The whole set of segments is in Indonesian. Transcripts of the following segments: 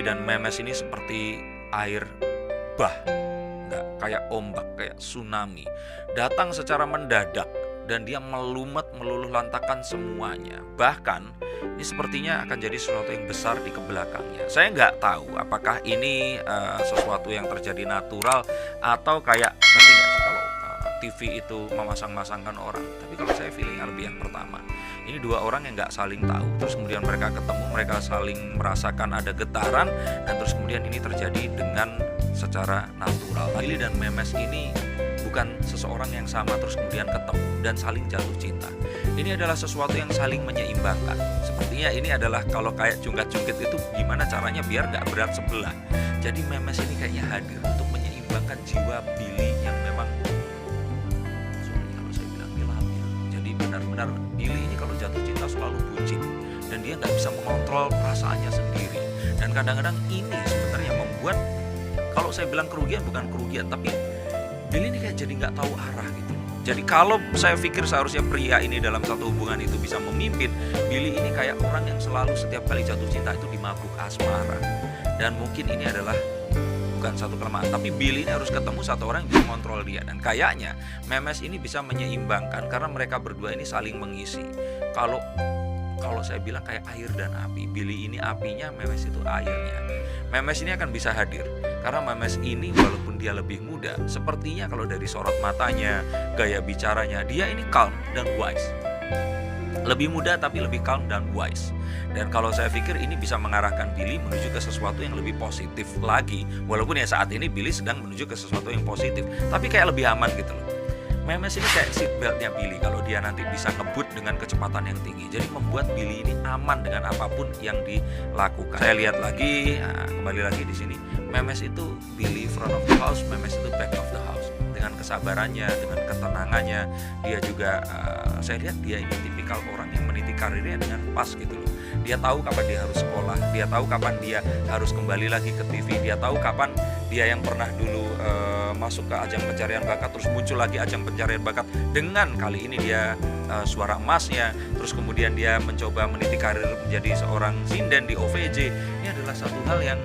Billy dan Memes ini seperti air bah, nggak kayak ombak, kayak tsunami, datang secara mendadak dan dia melumet meluluh lantakan semuanya. Bahkan ini sepertinya akan jadi sesuatu yang besar di kebelakangnya. Saya nggak tahu apakah ini sesuatu yang terjadi natural atau kayak ngerti nggak sih kalau TV itu memasang-masangkan orang. Tapi kalau saya feelingnya lebih yang pertama. Ini dua orang yang nggak saling tahu, terus kemudian mereka ketemu, mereka saling merasakan ada getaran, dan terus kemudian ini terjadi dengan secara natural. Billy dan Memes ini bukan seseorang yang sama terus kemudian ketemu dan saling jatuh cinta. Ini adalah sesuatu yang saling menyeimbangkan. Sepertinya ini adalah kalau kayak jungkat-jungkit itu gimana caranya biar nggak berat sebelah. Jadi Memes ini kayaknya hadir untuk menyeimbangkan jiwa Billy yang memang, sorry kalau saya bilang labil. Jadi benar-benar Billy ini kalau jatuh cinta selalu bucin dan dia nggak bisa mengontrol perasaannya sendiri. Dan kadang-kadang ini sebenarnya membuat, kalau saya bilang kerugian bukan kerugian, tapi Billy ini kayak jadi nggak tahu arah gitu. Jadi kalau saya pikir seharusnya pria ini dalam satu hubungan itu bisa memimpin, Billy ini kayak orang yang selalu setiap kali jatuh cinta itu dimabuk asmara. Dan mungkin ini adalah bukan satu kelemahan, tapi Billy ini harus ketemu satu orang yang bisa mengontrol dia. Dan kayaknya Memes ini bisa menyeimbangkan karena mereka berdua ini saling mengisi. Kalau saya bilang kayak air dan api, Billy ini apinya, Memes itu airnya. Memes ini akan bisa hadir karena Memes ini walaupun dia lebih muda, sepertinya kalau dari sorot matanya, gaya bicaranya, dia ini calm dan wise. Lebih muda tapi lebih calm dan wise. Dan kalau saya pikir ini bisa mengarahkan Billy menuju ke sesuatu yang lebih positif lagi. Walaupun ya saat ini Billy sedang menuju ke sesuatu yang positif, tapi kayak lebih aman gitu loh. Memes ini kayak seatbeltnya Billy kalau dia nanti bisa ngebut dengan kecepatan yang tinggi. Jadi membuat Billy ini aman dengan apapun yang dilakukan. Saya lihat lagi, kembali lagi di sini. Memes itu Billy front of the house, Memes itu back of the house. Dengan kesabarannya, dengan ketenangannya, dia juga saya lihat dia ini tipikal orang yang meniti karirnya dengan pas gitu loh. Dia tahu kapan dia harus sekolah, dia tahu kapan dia harus kembali lagi ke TV, dia tahu kapan dia yang pernah dulu masuk ke ajang pencarian bakat terus muncul lagi ajang pencarian bakat dengan kali ini dia suara emasnya, terus kemudian dia mencoba meniti karir menjadi seorang sinden di OVJ. Ini adalah satu hal yang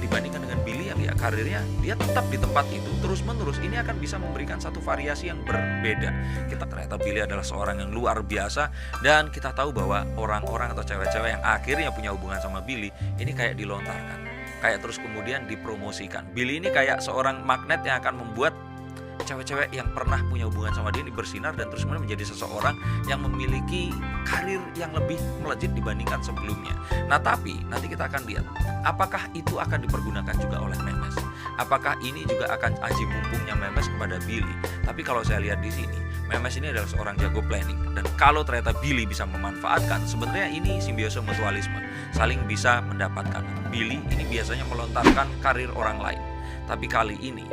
dibandingkan dengan Billy yang ya karirnya dia tetap di tempat itu terus menerus, ini akan bisa memberikan satu variasi yang berbeda. Kita ternyata Billy adalah seorang yang luar biasa, dan kita tahu bahwa orang-orang atau cewek-cewek yang akhirnya punya hubungan sama Billy ini kayak dilontarkan, kayak terus kemudian dipromosikan. Billy ini kayak seorang magnet yang akan membuat cewek-cewek yang pernah punya hubungan sama dia ini bersinar dan terus kemudian menjadi seseorang yang memiliki karir yang lebih melejit dibandingkan sebelumnya. Nah tapi nanti kita akan lihat apakah itu akan dipergunakan juga oleh Memes. Apakah ini juga akan aji mumpungnya Memes kepada Billy. Tapi kalau saya lihat di sini, Memes ini adalah seorang jago planning, dan kalau ternyata Billy bisa memanfaatkan, sebenarnya ini simbiose mutualisme, saling bisa mendapatkan. Billy ini biasanya melontarkan karir orang lain, tapi kali ini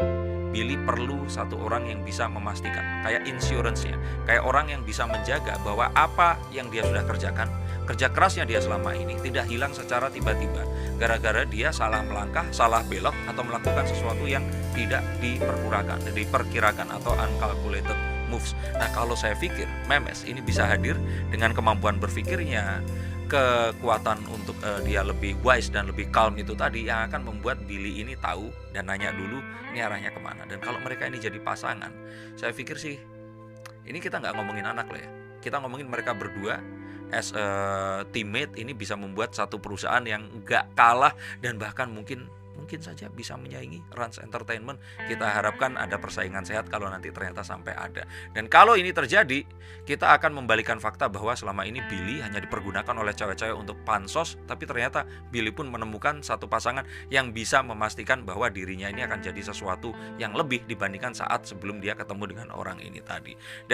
Billy perlu satu orang yang bisa memastikan, kayak insurance-nya, kayak orang yang bisa menjaga bahwa apa yang dia sudah kerjakan, kerja kerasnya dia selama ini tidak hilang secara tiba-tiba gara-gara dia salah melangkah, salah belok, atau melakukan sesuatu yang tidak diperkirakan atau uncalculated moves. Nah kalau saya pikir Memes ini bisa hadir dengan kemampuan berpikirnya, kekuatan untuk dia lebih wise dan lebih calm itu tadi yang akan membuat Billy ini tahu dan nanya dulu ini arahnya kemana. Dan kalau mereka ini jadi pasangan, saya pikir sih ini kita nggak ngomongin anak loh ya, kita ngomongin mereka berdua as a teammate ini bisa membuat satu perusahaan yang nggak kalah dan bahkan mungkin saja bisa menyaingi Rans Entertainment. Kita harapkan ada persaingan sehat kalau nanti ternyata sampai ada. Dan kalau ini terjadi, kita akan membalikan fakta bahwa selama ini Billy hanya dipergunakan oleh cewek-cewek untuk pansos, tapi ternyata Billy pun menemukan satu pasangan yang bisa memastikan bahwa dirinya ini akan jadi sesuatu yang lebih dibandingkan saat sebelum dia ketemu dengan orang ini tadi. Dan